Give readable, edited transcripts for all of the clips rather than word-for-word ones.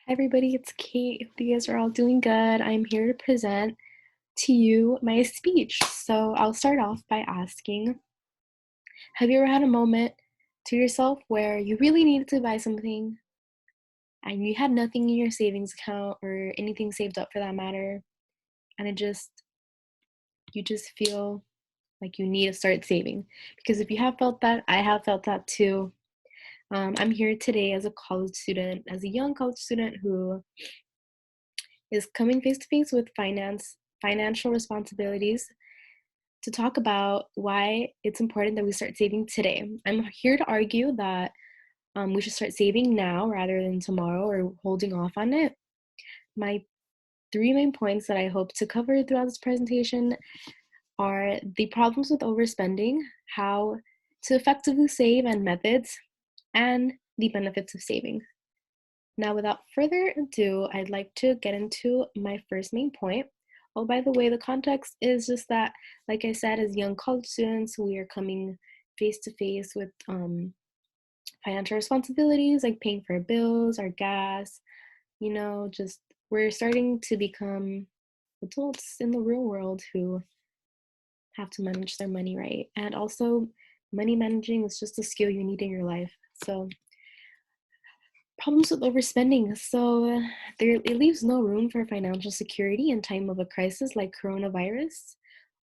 Hi everybody, it's Kate. Hope you guys are all doing good. I'm here to present to you my speech. So I'll start off by asking, have you ever had a moment to yourself where you really needed to buy something and you had nothing in your savings account or anything saved up for that matter, and you just feel like you need to start saving? Because if you have felt that, I have felt that too. I'm here today as a college student, as a young college student who is coming face to face with financial responsibilities to talk about why it's important that we start saving today. I'm here to argue that we should start saving now rather than tomorrow or holding off on it. My three main points that I hope to cover throughout this presentation are the problems with overspending, how to effectively save and methods, and the benefits of saving. Now, without further ado, I'd like to get into my first main point. Oh, by the way, the context is just that, like I said, as young college students, we are coming face to face with financial responsibilities like paying for our bills, our gas, just we're starting to become adults in the real world who have to manage their money right. And also, money managing is just a skill you need in your life. So, problems with overspending. So it leaves no room for financial security in time of a crisis like coronavirus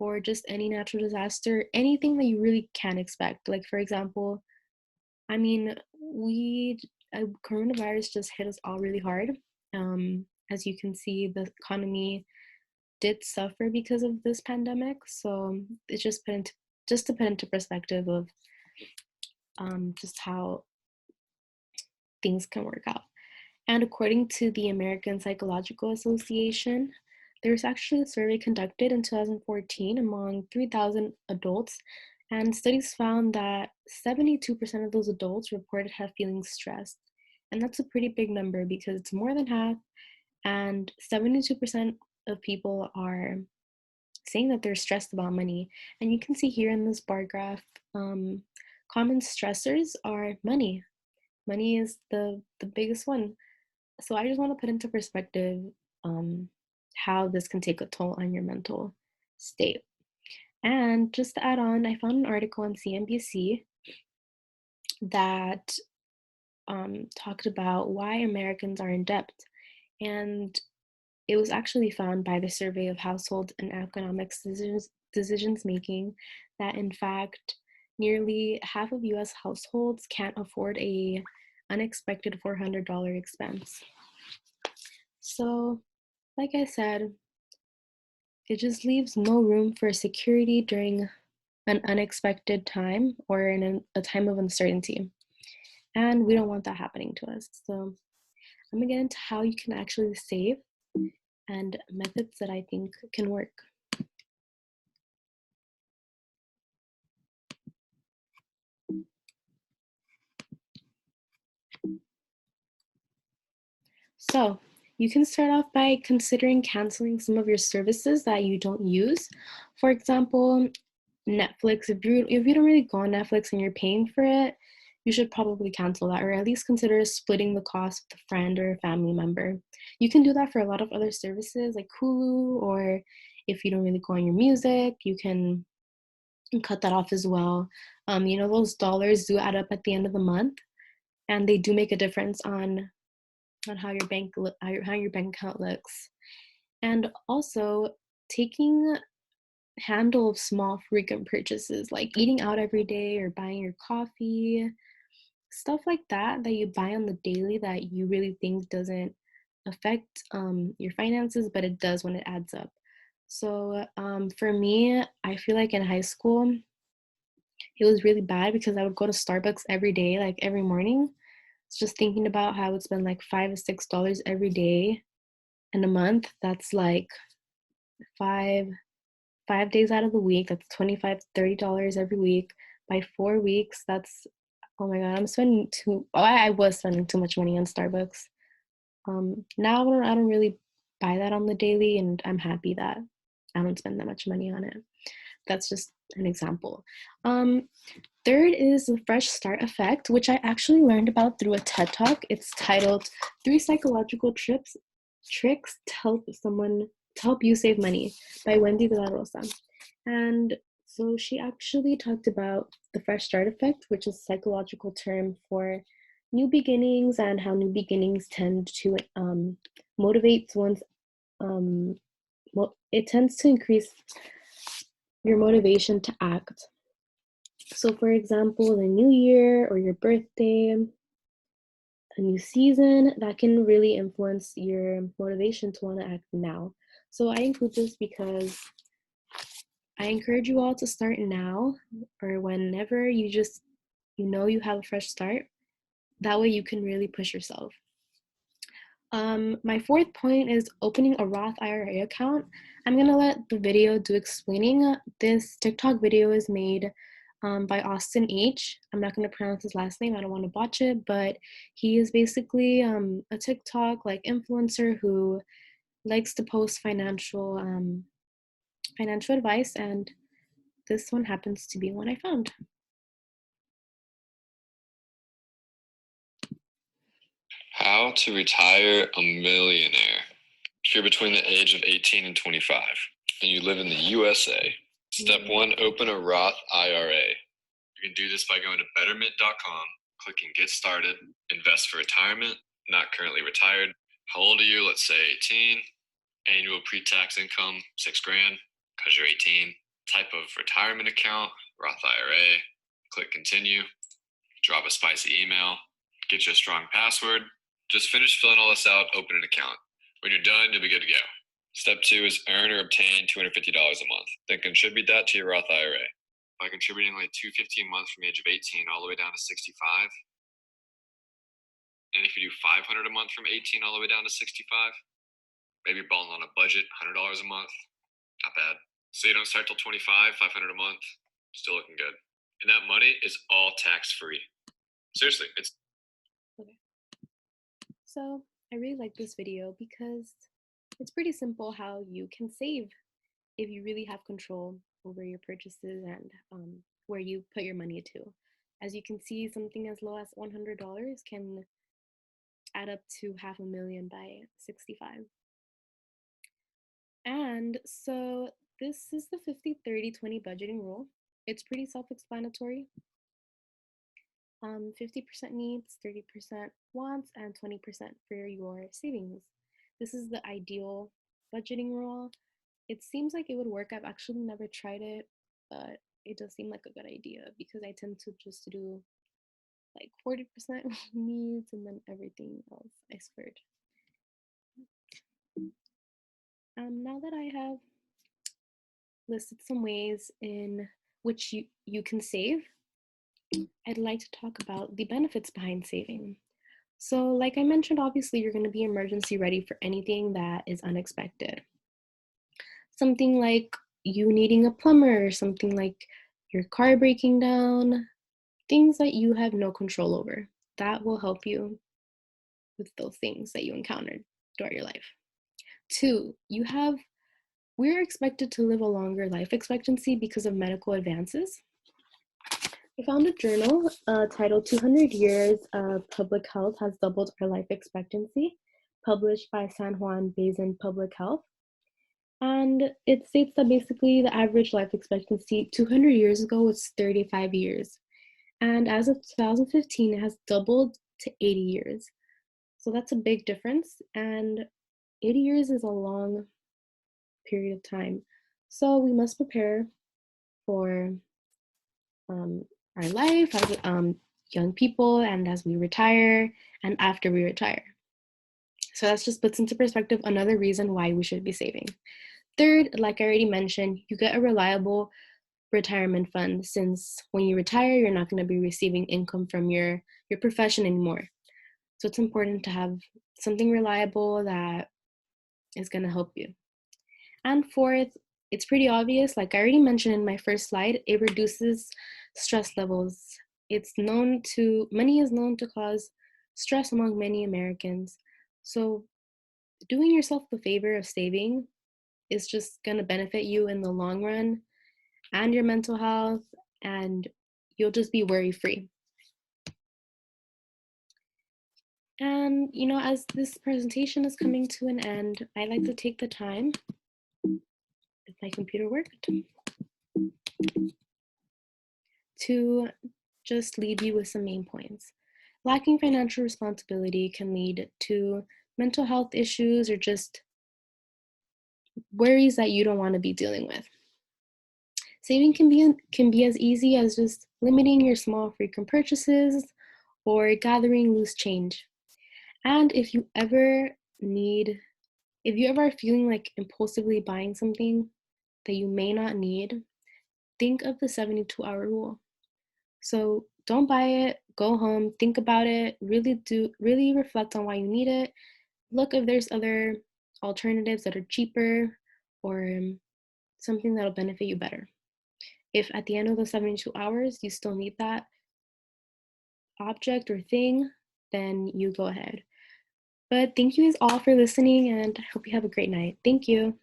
or just any natural disaster, anything that you really can't expect. Like for example, I mean, coronavirus just hit us all really hard. As you can see, the economy did suffer because of this pandemic. So it's just to put into perspective of just how things can work out. And according to the American Psychological Association, there was actually a survey conducted in 2014 among 3,000 adults, and studies found that 72% of those adults reported have feeling stressed. And that's a pretty big number because it's more than half, and 72% of people are saying that they're stressed about money. And you can see here in this bar graph, common stressors are money. Money is the biggest one. So I just want to put into perspective um, how this can take a toll on your mental state. And just to add on, I found an article on CNBC that talked about why Americans are in debt. And it was actually found by the survey of household and economics decisions making that in fact nearly half of US households can't afford a unexpected $400 expense. So, like I said, it just leaves no room for security during an unexpected time or in a time of uncertainty. And we don't want that happening to us. So, I'm gonna get into how you can actually save and methods that I think can work. So, you can start off by considering canceling some of your services that you don't use. For example, Netflix. If you don't really go on Netflix and you're paying for it, you should probably cancel that, or at least consider splitting the cost with a friend or a family member. You can do that for a lot of other services like Hulu, or if you don't really go on your music, you can cut that off as well. Those dollars do add up at the end of the month, and they do make a difference on how your bank account looks. And also taking handle of small frequent purchases like eating out every day or buying your coffee, stuff like that you buy on the daily that you really think doesn't affect your finances, but it does when it adds up. So for me, I feel like in high school it was really bad because I would go to Starbucks every day, like every morning. It's just thinking about how I would spend like $5 to $6 every day in a month. That's like five 5 days out of the week. That's $25 to $30 every week. By 4 weeks, that's, oh my god, I was spending too much money on Starbucks. Now I don't really buy that on the daily, and I'm happy that I don't spend that much money on it. That's just an example. Third is the fresh start effect, which I actually learned about through a TED Talk. It's titled Three Psychological Tricks to Help You Save Money by Wendy de la Rosa. And so she actually talked about the fresh start effect, which is a psychological term for new beginnings and how new beginnings tend to motivate one's it tends to increase your motivation to act. So for example, the new year or your birthday, a new season, that can really influence your motivation to want to act now. So I include this because I encourage you all to start now or whenever you you have a fresh start. That way you can really push yourself. My fourth point is opening a Roth IRA account. I'm gonna let the video do explaining. This TikTok video is made by Austin H. I'm not gonna pronounce his last name. I don't want to botch it, but he is basically a TikTok like influencer who likes to post financial advice, and this one happens to be one I found. How to retire a millionaire. If you're between the age of 18 and 25 and you live in the USA, step one, open a Roth IRA. You can do this by going to betterment.com, clicking get started, invest for retirement, not currently retired. How old are you? Let's say 18. Annual pre-tax income, $6,000 because you're 18. Type of retirement account, Roth IRA. Click continue. Drop a spicy email. Get you a strong password. Just finish filling all this out, open an account. When you're done, you'll be good to go. Step two is earn or obtain $250 a month. Then contribute that to your Roth IRA. By contributing like $250 a month from the age of 18 all the way down to 65. And if you do $500 a month from 18 all the way down to 65, maybe you're balling on a budget, $100 a month, not bad. So you don't start till 25, $500 a month, still looking good. And that money is all tax-free. Seriously, it's Okay. So I really like this video because it's pretty simple how you can save if you really have control over your purchases and where you put your money to. As you can see, something as low as $100 can add up to $500,000 by 65. And so this is the 50-30-20 budgeting rule. It's pretty self-explanatory. 50% needs, 30% wants, and 20% for your savings. This is the ideal budgeting rule. It seems like it would work. I've actually never tried it, but it does seem like a good idea because I tend to just do like 40% needs and then everything else I splurge. Now that I have listed some ways in which you can save, I'd like to talk about the benefits behind saving. So, like I mentioned, obviously, you're going to be emergency ready for anything that is unexpected. Something like you needing a plumber, something like your car breaking down, things that you have no control over. That will help you with those things that you encountered throughout your life. Two, we're expected to live a longer life expectancy because of medical advances. I found a journal titled 200 Years of Public Health Has Doubled Our Life Expectancy, published by San Juan Basin Public Health. And it states that basically the average life expectancy 200 years ago was 35 years. And as of 2015, it has doubled to 80 years. So that's a big difference. And 80 years is a long period of time. So we must prepare for our life as young people and as we retire and after we retire. So that's just puts into perspective another reason why we should be saving. Third, like I already mentioned, you get a reliable retirement fund since when you retire, you're not going to be receiving income from your profession anymore. So it's important to have something reliable that is going to help you. And fourth, it's pretty obvious, like I already mentioned in my first slide, it reduces stress levels. Money is known to cause stress among many Americans. So doing yourself the favor of saving is just going to benefit you in the long run. and your mental health, and you'll just be worry-free. And, as this presentation is coming to an end, I'd like to take the time, if my computer worked, to just leave you with some main points. Lacking financial responsibility can lead to mental health issues or just worries that you don't want to be dealing with. Saving can be as easy as just limiting your small frequent purchases or gathering loose change. And if you ever are feeling like impulsively buying something that you may not need, think of the 72-hour rule. So don't buy it, go home, think about it, really reflect on why you need it. Look if there's other alternatives that are cheaper or something that'll benefit you better. If at the end of those 72 hours you still need that object or thing, then you go ahead. But thank you guys all for listening, and I hope you have a great night. Thank you.